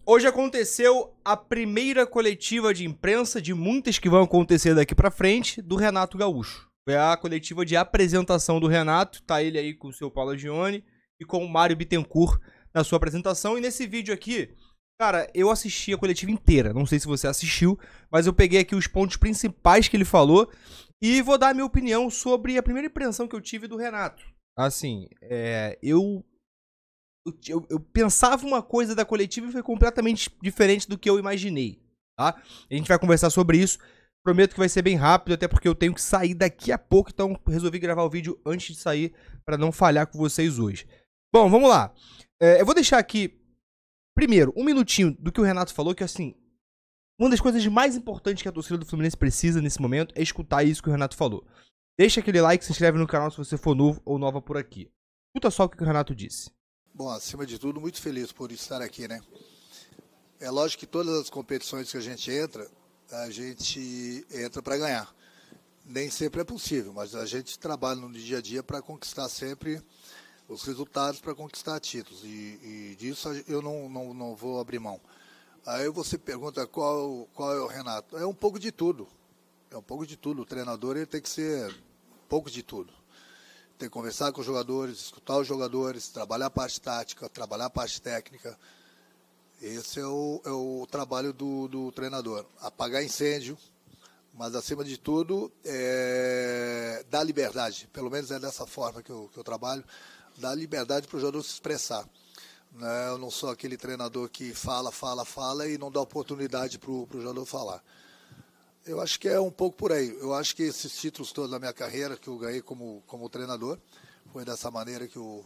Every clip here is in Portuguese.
Hoje aconteceu a primeira coletiva de imprensa, de muitas que vão acontecer daqui pra frente, do Renato Gaúcho. Foi a coletiva de apresentação do Renato, tá ele aí com o seu Paulo Gione e com o Mário Bittencourt na sua apresentação. E nesse vídeo aqui, cara, eu assisti a coletiva inteira, não sei se você assistiu, mas eu peguei aqui os pontos principais que ele falou e vou dar a minha opinião sobre a primeira impressão que eu tive do Renato. Assim, eu pensava uma coisa da coletiva e foi completamente diferente do que eu imaginei, tá? A gente vai conversar sobre isso. Prometo que vai ser bem rápido, até porque eu tenho que sair daqui a pouco, então resolvi gravar o vídeo antes de sair para não falhar com vocês hoje. Bom, vamos lá. Eu vou deixar aqui, primeiro, um minutinho do que o Renato falou, que assim, uma das coisas mais importantes que a torcida do Fluminense precisa nesse momento é escutar isso que o Renato falou. Deixa aquele like, se inscreve no canal se você for novo ou nova por aqui. Escuta só o que o Renato disse. Bom, acima de tudo, muito feliz por estar aqui, né? É lógico que todas as competições que a gente entra para ganhar. Nem sempre é possível, mas a gente trabalha no dia a dia para conquistar sempre os resultados, para conquistar títulos. E disso eu não vou abrir mão. Aí você pergunta qual é o Renato. É um pouco de tudo. É um pouco de tudo. O treinador ele tem que ser um pouco de tudo. Tem que conversar com os jogadores, escutar os jogadores, trabalhar a parte tática, trabalhar a parte técnica. Esse é o trabalho do treinador. Apagar incêndio, mas acima de tudo, dar liberdade. Pelo menos é dessa forma que eu trabalho. Dar liberdade para o jogador se expressar. Né? Eu não sou aquele treinador que fala e não dá oportunidade para o jogador falar. Eu acho que é um pouco por aí. Eu acho que esses títulos todos da minha carreira que eu ganhei como treinador, foi dessa maneira que eu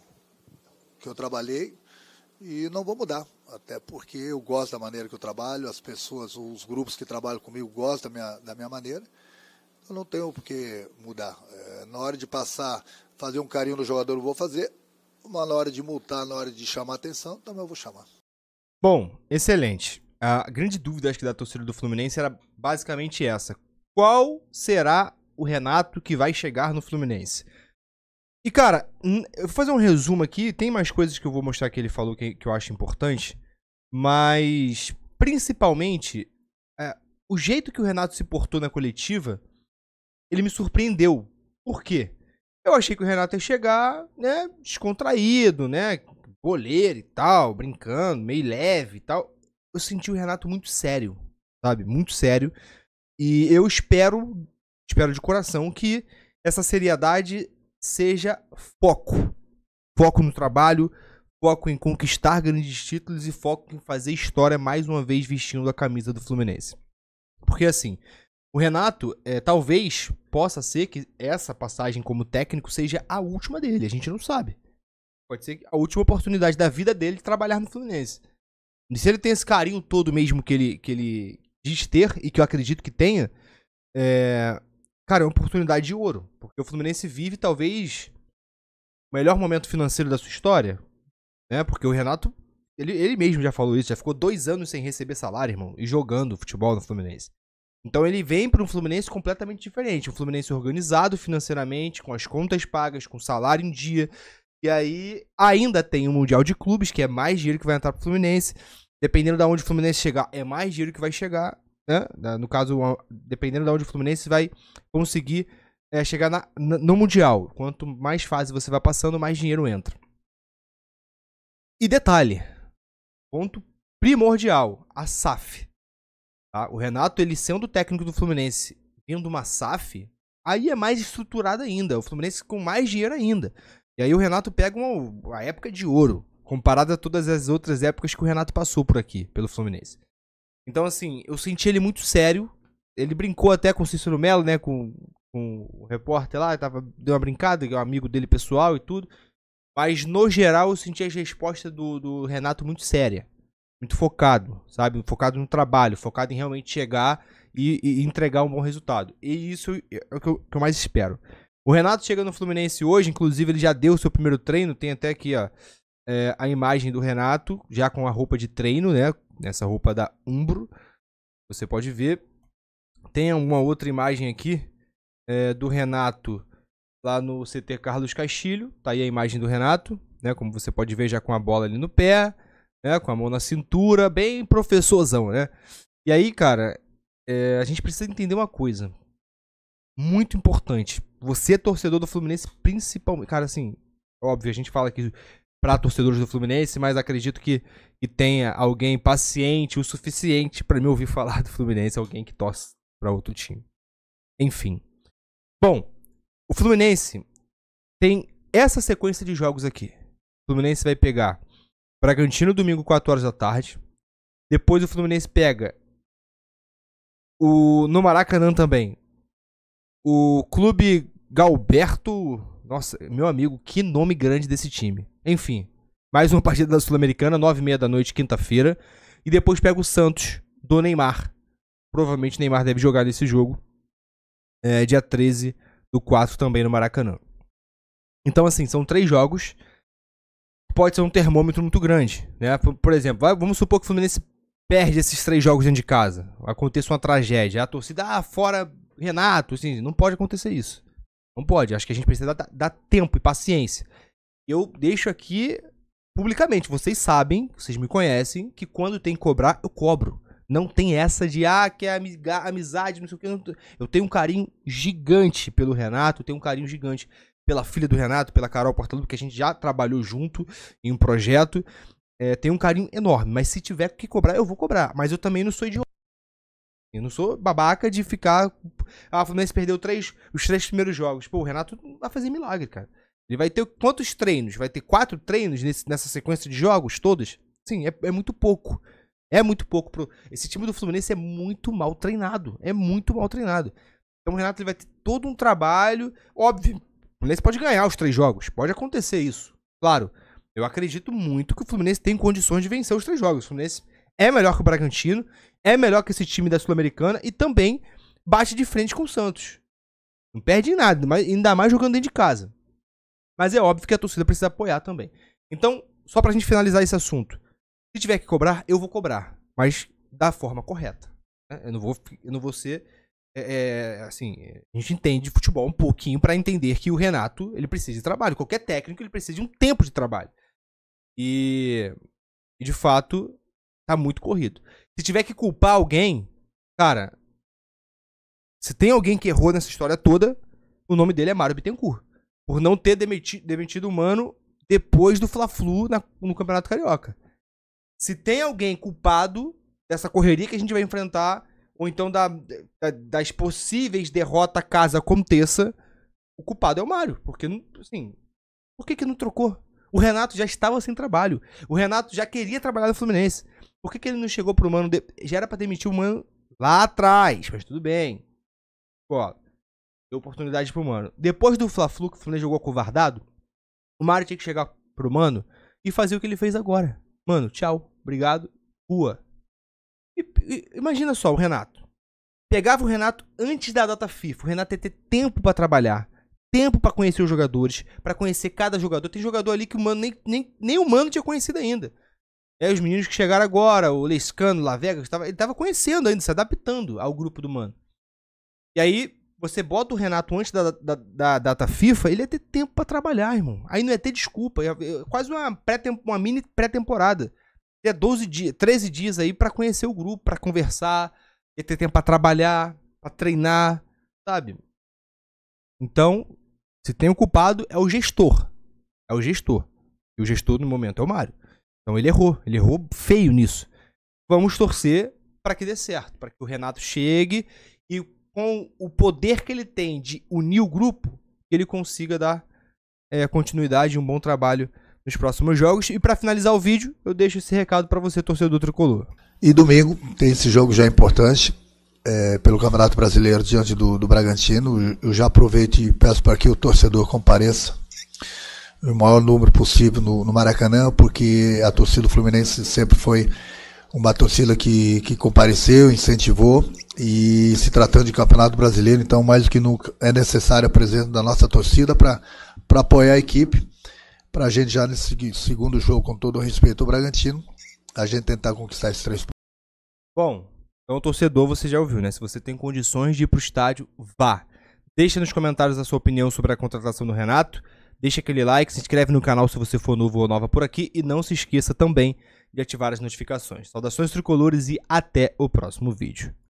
trabalhei e não vou mudar. Até porque eu gosto da maneira que eu trabalho, as pessoas, os grupos que trabalham comigo gostam da minha maneira. Eu não tenho por que mudar. Na hora de passar, fazer um carinho no jogador eu vou fazer, mas na hora de multar, na hora de chamar atenção, também eu vou chamar. Bom, excelente. A grande dúvida, acho que da torcida do Fluminense era basicamente essa. Qual será o Renato que vai chegar no Fluminense? E, cara, eu vou fazer um resumo aqui. Tem mais coisas que eu vou mostrar que ele falou que eu acho importante. Mas, principalmente, o jeito que o Renato se portou na coletiva, ele me surpreendeu. Por quê? Eu achei que o Renato ia chegar, né, descontraído, né, goleiro e tal, brincando, meio leve e tal. Eu senti o Renato muito sério, sabe? Muito sério. E eu espero de coração que essa seriedade seja foco. Foco no trabalho, foco em conquistar grandes títulos e foco em fazer história mais uma vez vestindo a camisa do Fluminense. Porque assim, o Renato talvez possa ser que essa passagem como técnico seja a última dele, a gente não sabe. Pode ser a última oportunidade da vida dele de trabalhar no Fluminense. E se ele tem esse carinho todo mesmo que ele diz ter, e que eu acredito que tenha, cara, é uma oportunidade de ouro. Porque o Fluminense vive, talvez, o melhor momento financeiro da sua história. Né? Porque o Renato, ele mesmo já falou isso, já ficou 2 anos sem receber salário, irmão, e jogando futebol no Fluminense. Então ele vem para um Fluminense completamente diferente. Um Fluminense organizado financeiramente, com as contas pagas, com salário em dia. E aí ainda tem o Mundial de Clubes, que é mais dinheiro que vai entrar pro Fluminense. Dependendo de onde o Fluminense chegar, é mais dinheiro que vai chegar. Né? No caso, dependendo de onde o Fluminense vai conseguir chegar no Mundial. Quanto mais fase você vai passando, mais dinheiro entra. E detalhe, ponto primordial, a SAF. Tá? O Renato, ele sendo técnico do Fluminense, vindo uma SAF, aí é mais estruturado ainda. O Fluminense com mais dinheiro ainda. E aí o Renato pega uma época de ouro, comparado a todas as outras épocas que o Renato passou por aqui, pelo Fluminense. Então, assim, eu senti ele muito sério. Ele brincou até com o Cícero Melo, né, com o repórter lá, deu uma brincada, que é um amigo dele pessoal e tudo. Mas, no geral, eu senti as respostas do Renato muito séria. Muito focado, sabe? Focado no trabalho, focado em realmente chegar e entregar um bom resultado. E isso é o que eu mais espero. O Renato chega no Fluminense hoje, inclusive ele já deu o seu primeiro treino, tem até aqui ó, a imagem do Renato, já com a roupa de treino, né? Nessa roupa da Umbro, você pode ver. Tem uma outra imagem aqui do Renato lá no CT Carlos Castilho, tá aí a imagem do Renato, né? Como você pode ver já com a bola ali no pé, né? Com a mão na cintura, bem professorzão, né? E aí, cara, a gente precisa entender uma coisa muito importante. Você é torcedor do Fluminense, principalmente. Cara, assim, óbvio, a gente fala aqui pra torcedores do Fluminense, mas acredito que tenha alguém paciente o suficiente pra me ouvir falar do Fluminense, alguém que torce pra outro time. Enfim. Bom, o Fluminense tem essa sequência de jogos aqui. O Fluminense vai pegar Bragantino domingo, 4 horas da tarde. Depois o Fluminense pega no Maracanã também o Clube Galberto. Nossa, meu amigo, que nome grande desse time. Enfim, mais uma partida da Sul-Americana, 9h30 da noite, quinta-feira. E depois pega o Santos do Neymar. Provavelmente o Neymar deve jogar nesse jogo. Dia 13/4 também no Maracanã. Então, assim, são 3 jogos. Pode ser um termômetro muito grande, né? Por exemplo, vamos supor que o Fluminense perde esses 3 jogos dentro de casa. Aconteça uma tragédia. A torcida, fora Renato, assim, não pode acontecer isso. Não pode. Acho que a gente precisa dar tempo e paciência. Eu deixo aqui publicamente. Vocês sabem, vocês me conhecem, que quando tem que cobrar, eu cobro. Não tem essa de, que é amizade, não sei o que. Eu tenho um carinho gigante pelo Renato, eu tenho um carinho gigante pela filha do Renato, pela Carol Portalupe, porque a gente já trabalhou junto em um projeto. Tenho um carinho enorme, mas se tiver que cobrar, eu vou cobrar. Mas eu também não sou idiota. Eu não sou babaca de ficar... o Fluminense perdeu os 3 primeiros jogos. Pô, o Renato não vai fazer milagre, cara. Ele vai ter quantos treinos? Vai ter 4 treinos nessa sequência de jogos todos? Sim, é muito pouco. É muito pouco. Esse time do Fluminense é muito mal treinado. É muito mal treinado. Então o Renato ele vai ter todo um trabalho. Óbvio, o Fluminense pode ganhar os 3 jogos. Pode acontecer isso. Claro, eu acredito muito que o Fluminense tem condições de vencer os 3 jogos. O Fluminense é melhor que o Bragantino. É melhor que esse time da Sul-Americana. E também bate de frente com o Santos. Não perde em nada. Ainda mais jogando dentro de casa. Mas é óbvio que a torcida precisa apoiar também. Então, só pra gente finalizar esse assunto. Se tiver que cobrar, eu vou cobrar. Mas da forma correta. Né? Eu não vou ser... assim, a gente entende de futebol um pouquinho pra entender que o Renato, ele precisa de trabalho. Qualquer técnico, ele precisa de um tempo de trabalho. E de fato, tá muito corrido. Se tiver que culpar alguém, cara, se tem alguém que errou nessa história toda, o nome dele é Mário Bittencourt. Por não ter demitido o Mano depois do Fla-Flu no Campeonato Carioca. Se tem alguém culpado dessa correria que a gente vai enfrentar, ou então das possíveis derrotas caso aconteça, o culpado é o Mário. Porque, assim, por que não trocou? O Renato já estava sem trabalho. O Renato já queria trabalhar no Fluminense. Por que ele não chegou pro Mano? Já era pra demitir o Mano lá atrás, mas tudo bem. Pô, deu oportunidade pro Mano. Depois do Fla-Flu, que o Fluminense jogou acovardado, o Mário tinha que chegar pro Mano e fazer o que ele fez agora. Mano, tchau, obrigado, rua. Imagina só o Renato. Pegava o Renato antes da data FIFA. O Renato ia ter tempo pra trabalhar. Tempo pra conhecer os jogadores. Pra conhecer cada jogador. Tem jogador ali que o Mano nem o Mano tinha conhecido ainda. Os meninos que chegaram agora, o Lescano, o Lavega, ele tava conhecendo ainda, se adaptando ao grupo do Mano. E aí, você bota o Renato antes da data FIFA, ele ia ter tempo pra trabalhar, irmão. Aí não ia ter desculpa. Quase uma mini pré-temporada. Ia 13 dias aí pra conhecer o grupo, pra conversar. Ia ter tempo pra trabalhar, pra treinar, sabe? Então, se tem um culpado, é o gestor. É o gestor. E o gestor, no momento, é o Mário. Então ele errou feio nisso. Vamos torcer para que dê certo, para que o Renato chegue e com o poder que ele tem de unir o grupo, ele consiga dar continuidade e um bom trabalho nos próximos jogos. E para finalizar o vídeo, eu deixo esse recado para você, torcedor tricolor. E domingo tem esse jogo já importante pelo Campeonato Brasileiro diante do Bragantino. Eu já aproveito e peço para que o torcedor compareça o maior número possível no Maracanã, porque a torcida do Fluminense sempre foi uma torcida que compareceu, incentivou, e se tratando de Campeonato Brasileiro, então mais do que nunca é necessária a presença da nossa torcida para apoiar a equipe, para a gente já nesse segundo jogo, com todo o respeito ao Bragantino, a gente tentar conquistar esses 3 pontos. Bom, então o torcedor você já ouviu, né? Se você tem condições de ir pro estádio, vá. Deixa nos comentários a sua opinião sobre a contratação do Renato. Deixa aquele like, se inscreve no canal se você for novo ou nova por aqui. E não se esqueça também de ativar as notificações. Saudações tricolores e até o próximo vídeo.